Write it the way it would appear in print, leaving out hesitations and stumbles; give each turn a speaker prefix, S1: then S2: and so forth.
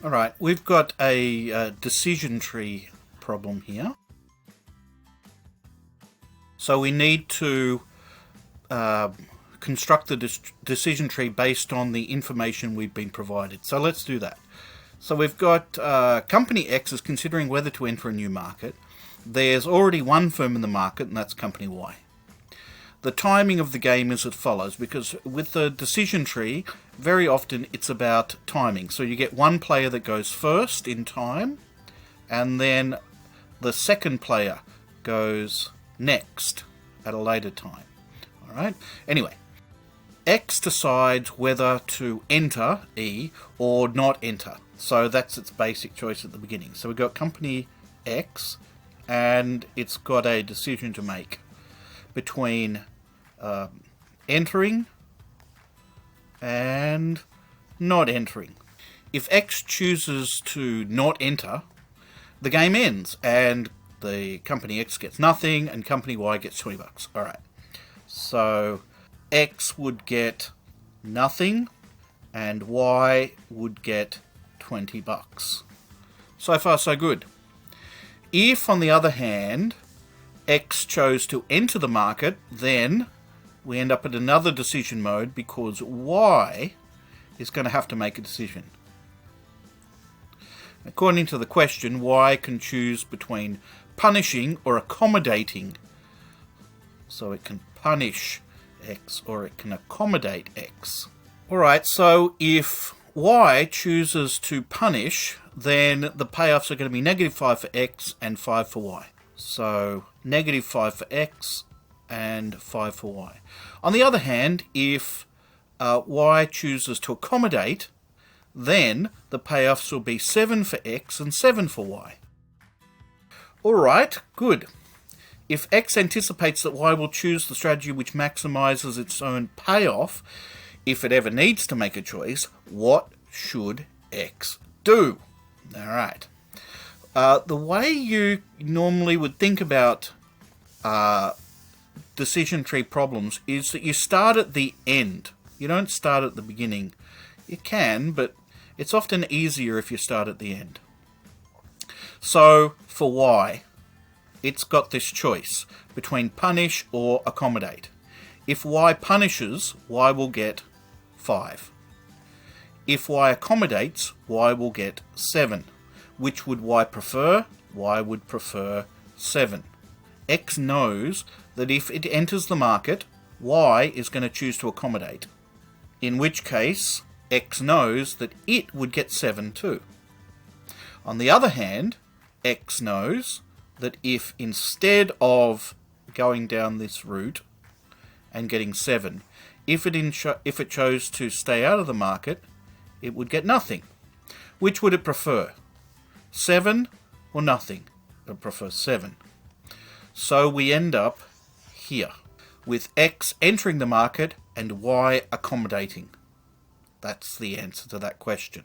S1: Alright, we've got a decision tree problem here. So we need to construct the decision tree based on the information we've been provided. So let's do that. So we've got Company X is considering whether to enter a new market. There's already one firm in the market, and that's Company Y. The timing of the game is as follows, because with the decision tree, very often it's about timing. So you get one player that goes first in time, and then the second player goes next at a later time. Alright? Anyway, X decides whether to enter E or not enter. So that's its basic choice at the beginning. So we've got Company X, and it's got a decision to make between entering and not entering. If X chooses to not enter, the game ends, and the Company X gets nothing, and Company Y gets $20. Alright, so X would get nothing, and Y would get $20. So far, so good. If, on the other hand, X chose to enter the market, then we end up at another decision mode because Y is going to have to make a decision. According to the question, Y can choose between punishing or accommodating. So it can punish X or it can accommodate X. Alright, so if Y chooses to punish, then the payoffs are going to be -5 for X and 5 for Y. So -5 for X and 5 for Y. On the other hand, if Y chooses to accommodate, then the payoffs will be 7 for X and 7 for Y. Alright, good. If X anticipates that Y will choose the strategy which maximizes its own payoff, if it ever needs to make a choice, what should X do? Alright. The way you normally would think about decision tree problems is that you start at the end. You don't start at the beginning. You can, but it's often easier if you start at the end. So, for Y, it's got this choice between punish or accommodate. If Y punishes, Y will get 5. If Y accommodates, Y will get 7. Which would Y prefer? Y would prefer 7. X knows that if it enters the market, Y is going to choose to accommodate. In which case, X knows that it would get 7 too. On the other hand, X knows that if instead of going down this route and getting 7, if it chose to stay out of the market, it would get nothing. Which would it prefer? 7 or nothing? It would prefer 7. So we end up here with X entering the market and Y accommodating. That's the answer to that question.